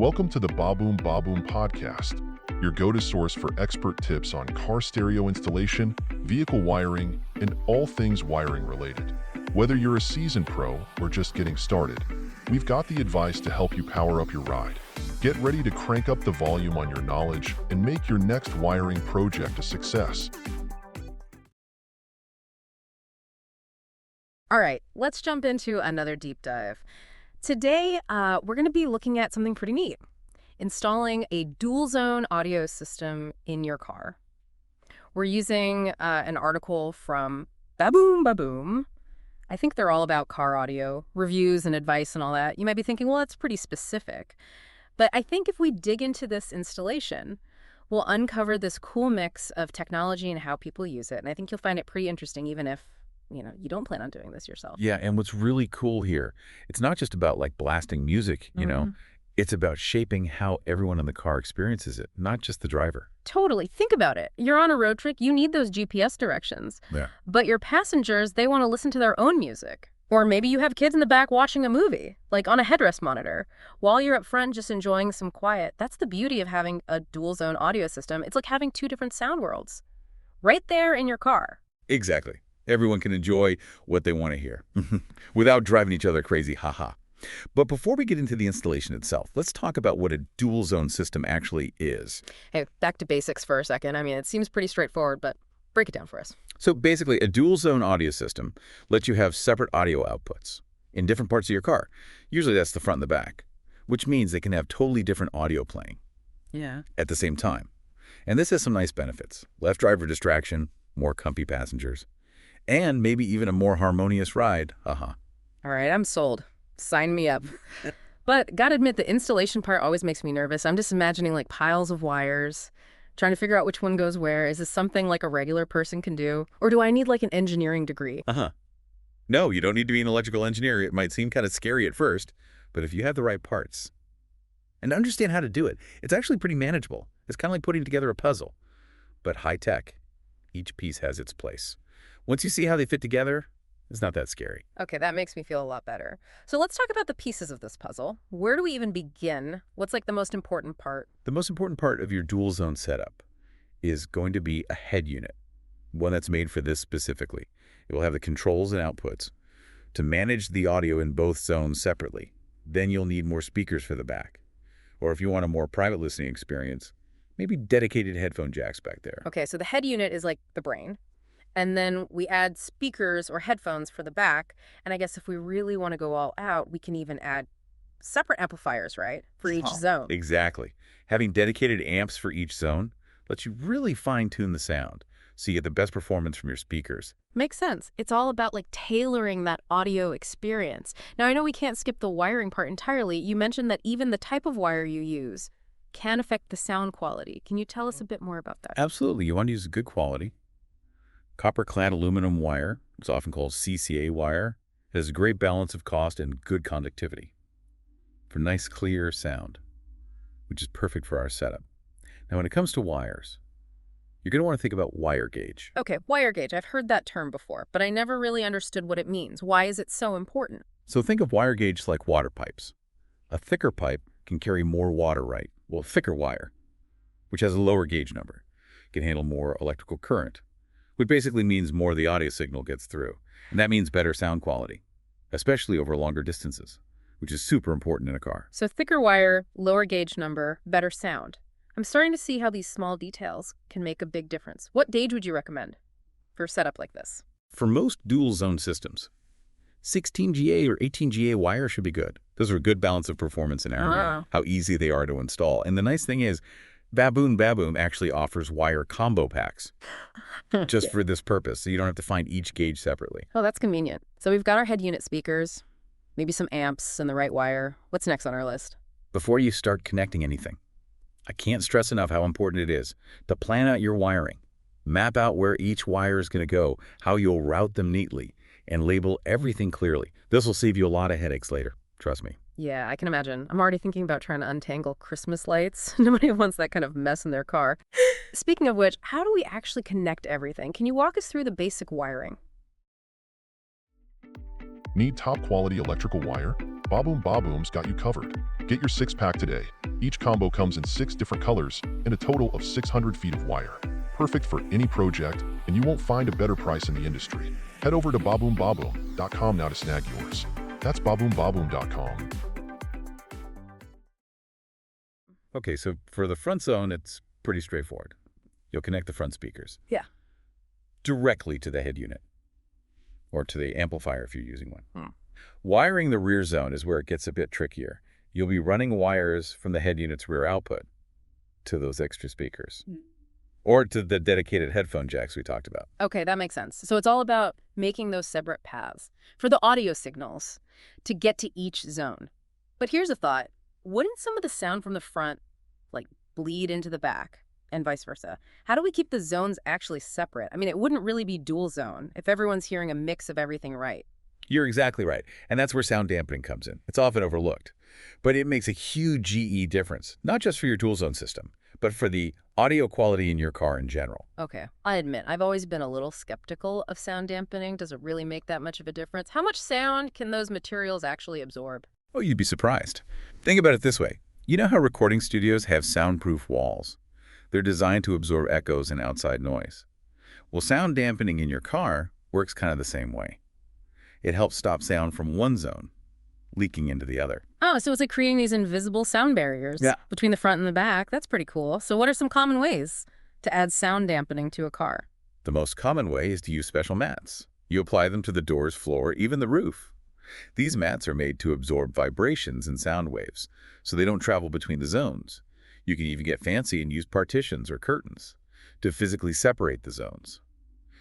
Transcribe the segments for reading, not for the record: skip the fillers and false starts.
Welcome to the Baboom Baboom podcast, your go-to source for expert tips on car stereo installation, vehicle wiring, and all things wiring related. Whether you're a seasoned pro or just getting started, we've got the advice to help you power up your ride. Get ready to crank up the volume on your knowledge and make your next wiring project a success. All right, let's jump into another deep dive. Today, we're going to be looking at something pretty neat, installing a dual zone audio system in your car. We're using an article from Baboom Baboom. I think they're all about car audio, reviews and advice and all that. You might be thinking, well, that's pretty specific. But I think if we dig into this installation, we'll uncover this cool mix of technology and how people use it. And I think you'll find it pretty interesting, even if you don't plan on doing this yourself. Yeah, and what's really cool here, it's not just about like blasting music, it's about shaping how everyone in the car experiences it, not just the driver. Totally. Think about it. You're on a road trip, you need those GPS directions. Yeah. But your passengers, they want to listen to their own music. Or maybe you have kids in the back watching a movie, like on a headrest monitor, while you're up front just enjoying some quiet. That's the beauty of having a dual zone audio system. It's like having two different sound worlds right there in your car. Exactly. Everyone can enjoy what they want to hear without driving each other crazy, haha. But before we get into the installation itself, let's talk about what a dual zone system actually is. Hey, back to basics for a second. I mean, it seems pretty straightforward, but break it down for us. So basically, a dual zone audio system lets you have separate audio outputs in different parts of your car. Usually that's the front and the back, which means they can have totally different audio playing at the same time. And this has some nice benefits. Less driver distraction, more comfy passengers, and maybe even a more harmonious ride. All right, I'm sold. Sign me up. But gotta admit, the installation part always makes me nervous. I'm just imagining like piles of wires, trying to figure out which one goes where. Is this something like a regular person can do? Or do I need like an engineering degree? No, you don't need to be an electrical engineer. It might seem kind of scary at first, but if you have the right parts and understand how to do it, it's actually pretty manageable. It's kind of like putting together a puzzle, but high tech. Each piece has its place. Once you see how they fit together, it's not that scary. Okay, that makes me feel a lot better. So let's talk about the pieces of this puzzle. Where do we even begin? What's like the most important part? The most important part of your dual zone setup is going to be a head unit, one that's made for this specifically. It will have the controls and outputs to manage the audio in both zones separately. Then you'll need more speakers for the back. Or if you want a more private listening experience, maybe dedicated headphone jacks back there. Okay, so the head unit is like the brain. And then we add speakers or headphones for the back. And I guess if we really want to go all out, we can even add separate amplifiers, right? For each zone. Exactly. Having dedicated amps for each zone lets you really fine-tune the sound so you get the best performance from your speakers. Makes sense. It's all about like tailoring that audio experience. Now, I know we can't skip the wiring part entirely. You mentioned that even the type of wire you use can affect the sound quality. Can you tell us a bit more about that? Absolutely. You want to use good quality. Copper-clad aluminum wire, it's often called CCA wire, it has a great balance of cost and good conductivity for nice, clear sound, which is perfect for our setup. Now, when it comes to wires, you're going to want to think about wire gauge. Okay, wire gauge. I've heard that term before, but I never really understood what it means. Why is it so important? So think of wire gauge like water pipes. A thicker pipe can carry more water, right? Well, thicker wire, which has a lower gauge number, can handle more electrical current, which basically means more of the audio signal gets through. And that means better sound quality, especially over longer distances, which is super important in a car. So thicker wire, lower gauge number, better sound. I'm starting to see how these small details can make a big difference. What gauge would you recommend for a setup like this? For most dual zone systems, 16GA or 18GA wire should be good. Those are a good balance of performance and how easy they are to install. And the nice thing is, Baboom Baboom actually offers wire combo packs just for this purpose, so you don't have to find each gauge separately. Oh, that's convenient. So we've got our head unit speakers, maybe some amps and the right wire. What's next on our list? Before you start connecting anything, I can't stress enough how important it is to plan out your wiring, map out where each wire is going to go, how you'll route them neatly, and label everything clearly. This will save you a lot of headaches later, trust me. Yeah, I can imagine. I'm already thinking about trying to untangle Christmas lights. Nobody wants that kind of mess in their car. Speaking of which, how do we actually connect everything? Can you walk us through the basic wiring? Need top quality electrical wire? Baboom Baboom's got you covered. Get your 6-pack today. Each combo comes in 6 different colors and a total of 600 feet of wire. Perfect for any project, and you won't find a better price in the industry. Head over to baboombaboom.com now to snag yours. That's baboombaboom.com. Okay, so for the front zone, it's pretty straightforward. You'll connect the front speakers. Yeah. Directly to the head unit, or to the amplifier if you're using one. Wiring the rear zone is where it gets a bit trickier. You'll be running wires from the head unit's rear output to those extra speakers, or to the dedicated headphone jacks we talked about. Okay, that makes sense. So it's all about making those separate paths for the audio signals to get to each zone. But here's a thought. Wouldn't some of the sound from the front, like, bleed into the back and vice versa? How do we keep the zones actually separate? I mean, it wouldn't really be dual zone if everyone's hearing a mix of everything right. You're exactly right, and that's where sound dampening comes in. It's often overlooked, but it makes a huge GE difference, not just for your dual zone system, but for the audio quality in your car in general. Okay, I admit, I've always been a little skeptical of sound dampening. Does it really make that much of a difference? How much sound can those materials actually absorb? Oh, you'd be surprised. Think about it this way. You know how recording studios have soundproof walls? They're designed to absorb echoes and outside noise. Well, sound dampening in your car works kind of the same way. It helps stop sound from one zone leaking into the other. Oh, so it's like creating these invisible sound barriers between the front and the back. That's pretty cool. So what are some common ways to add sound dampening to a car? The most common way is to use special mats. You apply them to the doors, floor, even the roof. These mats are made to absorb vibrations and sound waves, so they don't travel between the zones. You can even get fancy and use partitions or curtains to physically separate the zones,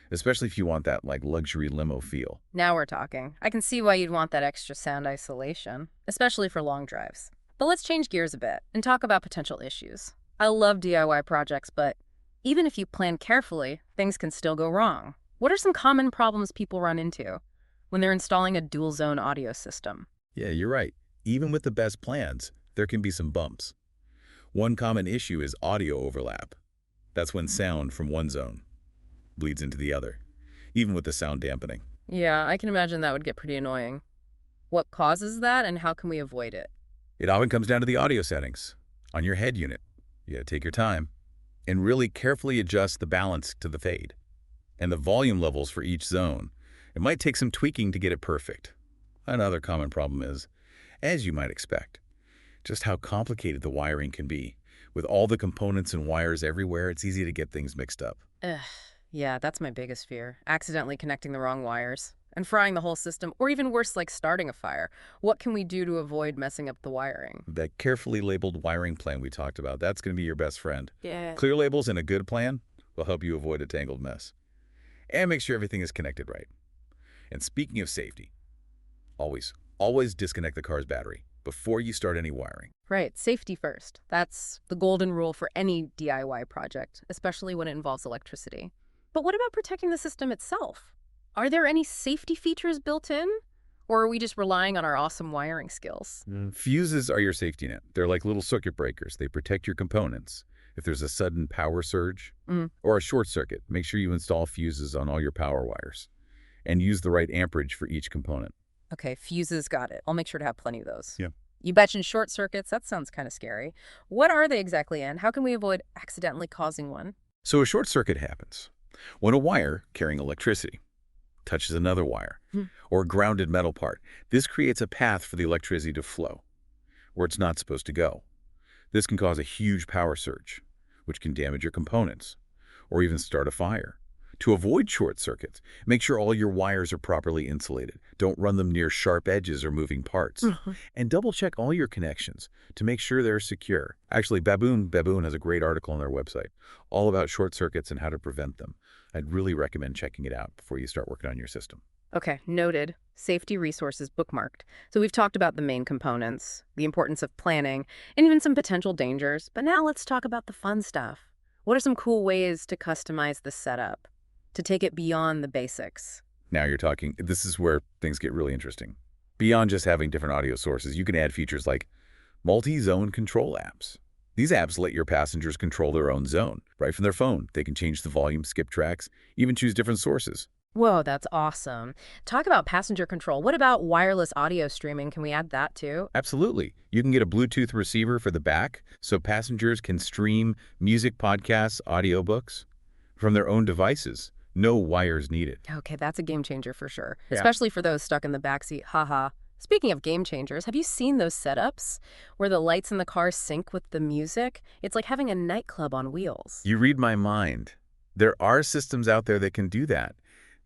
especially if you want that like luxury limo feel. Now we're talking. I can see why you'd want that extra sound isolation, especially for long drives. But let's change gears a bit and talk about potential issues. I love DIY projects, but even if you plan carefully, things can still go wrong. What are some common problems people run into when they're installing a dual-zone audio system? Yeah, you're right. Even with the best plans, there can be some bumps. One common issue is audio overlap. That's when sound from one zone bleeds into the other, even with the sound dampening. Yeah, I can imagine that would get pretty annoying. What causes that, and how can we avoid it? It often comes down to the audio settings on your head unit. You gotta take your time and really carefully adjust the balance to the fade and the volume levels for each zone. It might take some tweaking to get it perfect. Another common problem is, as you might expect, just how complicated the wiring can be. With all the components and wires everywhere, it's easy to get things mixed up. Yeah, that's my biggest fear. Accidentally connecting the wrong wires and frying the whole system, or even worse, like starting a fire. What can we do to avoid messing up the wiring? That carefully labeled wiring plan we talked about, that's going to be your best friend. Yeah. Clear labels and a good plan will help you avoid a tangled mess. And make sure everything is connected right. And speaking of safety, always disconnect the car's battery before you start any wiring. Right, safety first. That's the golden rule for any DIY project, especially when it involves electricity. But what about protecting the system itself? Are there any safety features built in? Or are we just relying on our awesome wiring skills? Fuses are your safety net. They're like little circuit breakers. They protect your components. If there's a sudden power surge or a short circuit, make sure you install fuses on all your power wires and use the right amperage for each component. Okay, fuses, got it. I'll make sure to have plenty of those. Yeah. You mentioned short circuits. That sounds kind of scary. What are they exactly, and how can we avoid accidentally causing one? So a short circuit happens when a wire carrying electricity touches another wire or a grounded metal part. This creates a path for the electricity to flow where it's not supposed to go. This can cause a huge power surge, which can damage your components or even start a fire. To avoid short circuits, make sure all your wires are properly insulated. Don't run them near sharp edges or moving parts. And double-check all your connections to make sure they're secure. Actually, Baboom Baboom has a great article on their website all about short circuits and how to prevent them. I'd really recommend checking it out before you start working on your system. Okay, noted. Safety resources bookmarked. So we've talked about the main components, the importance of planning, and even some potential dangers. But now let's talk about the fun stuff. What are some cool ways to customize the setup, to take it beyond the basics? Now you're talking. This is where things get really interesting. Beyond just having different audio sources, you can add features like multi-zone control apps. These apps let your passengers control their own zone right from their phone. They can change the volume, skip tracks, even choose different sources. Whoa, that's awesome. Talk about passenger control. What about wireless audio streaming? Can we add that too? Absolutely. You can get a Bluetooth receiver for the back so passengers can stream music, podcasts, audiobooks from their own devices. No wires needed. Okay, that's a game changer for sure, Yeah. especially for those stuck in the backseat. Haha. Speaking of game changers, have you seen those setups where the lights in the car sync with the music? It's like having a nightclub on wheels. You read my mind. There are systems out there that can do that.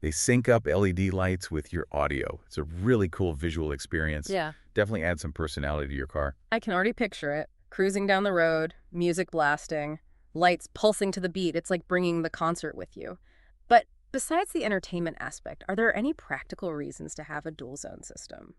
They sync up LED lights with your audio. It's a really cool visual experience. Yeah, Definitely add some personality to your car. I can already picture it. Cruising down the road, music blasting, lights pulsing to the beat. It's like bringing the concert with you. But besides the entertainment aspect, are there any practical reasons to have a dual zone system?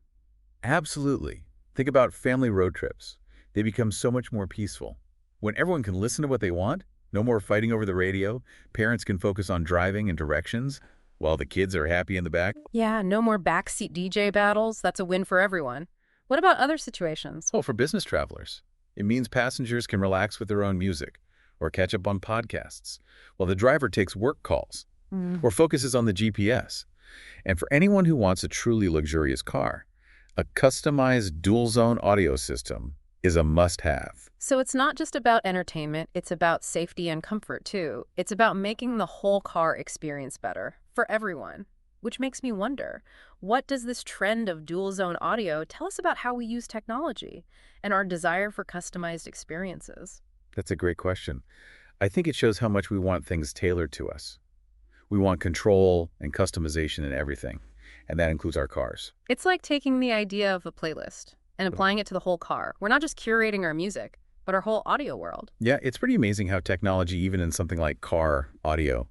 Absolutely. Think about family road trips. They become so much more peaceful. When everyone can listen to what they want, no more fighting over the radio, parents can focus on driving and directions, while the kids are happy in the back. Yeah, no more backseat DJ battles. That's a win for everyone. What about other situations? Oh, for business travelers, it means passengers can relax with their own music or catch up on podcasts, while the driver takes work calls or focuses on the GPS. And for anyone who wants a truly luxurious car, a customized dual-zone audio system is a must-have. So it's not just about entertainment, it's about safety and comfort too. It's about making the whole car experience better for everyone. Which makes me wonder, what does this trend of dual zone audio tell us about how we use technology and our desire for customized experiences? That's a great question. I think it shows how much we want things tailored to us. We want control and customization in everything, and that includes our cars. It's like taking the idea of a playlist and applying it to the whole car. We're not just curating our music, but our whole audio world. Yeah, it's pretty amazing how technology, even in something like car audio,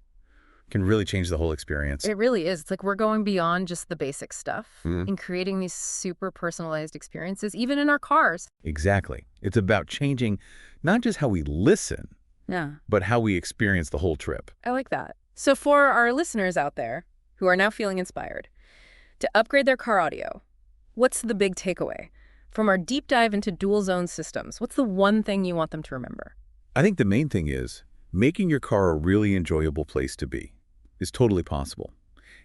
can really change the whole experience. It really is. It's like we're going beyond just the basic stuff Mhm. and creating these super personalized experiences, even in our cars. Exactly. It's about changing not just how we listen, Yeah. but how we experience the whole trip. I like that. So for our listeners out there who are now feeling inspired to upgrade their car audio, what's the big takeaway? From our deep dive into dual zone systems, what's the one thing you want them to remember? I think the main thing is making your car a really enjoyable place to be is totally possible.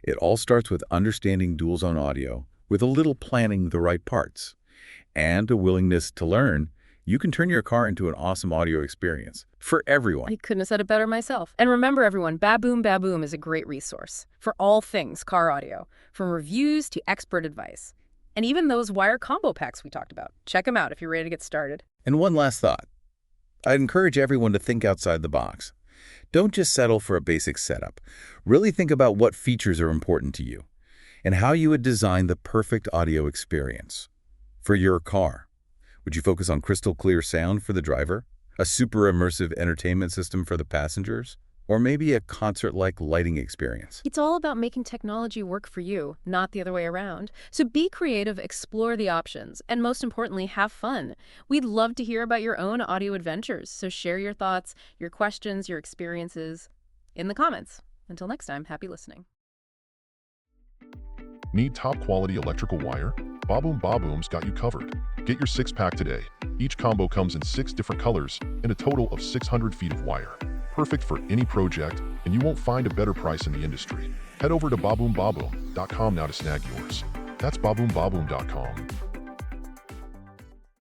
It all starts with understanding dual zone audio with a little planning the right parts and a willingness to learn. You can turn your car into an awesome audio experience for everyone. I couldn't have said it better myself. And remember, everyone, Baboom Baboom is a great resource for all things car audio, from reviews to expert advice. And even those wire combo packs we talked about. Check them out if you're ready to get started. And one last thought. I'd encourage everyone to think outside the box. Don't just settle for a basic setup. Really think about what features are important to you and how you would design the perfect audio experience for your car. Would you focus on crystal clear sound for the driver, a super immersive entertainment system for the passengers, or maybe a concert-like lighting experience? It's all about making technology work for you, not the other way around. So be creative, explore the options, and most importantly, have fun. We'd love to hear about your own audio adventures, so share your thoughts, your questions, your experiences in the comments. Until next time, happy listening. Need top-quality electrical wire? Baboom Baboom's got you covered. Get your 6-pack today. Each combo comes in 6 different colors and a total of 600 feet of wire. Perfect for any project, and you won't find a better price in the industry. Head over to baboombaboom.com now to snag yours. That's baboombaboom.com.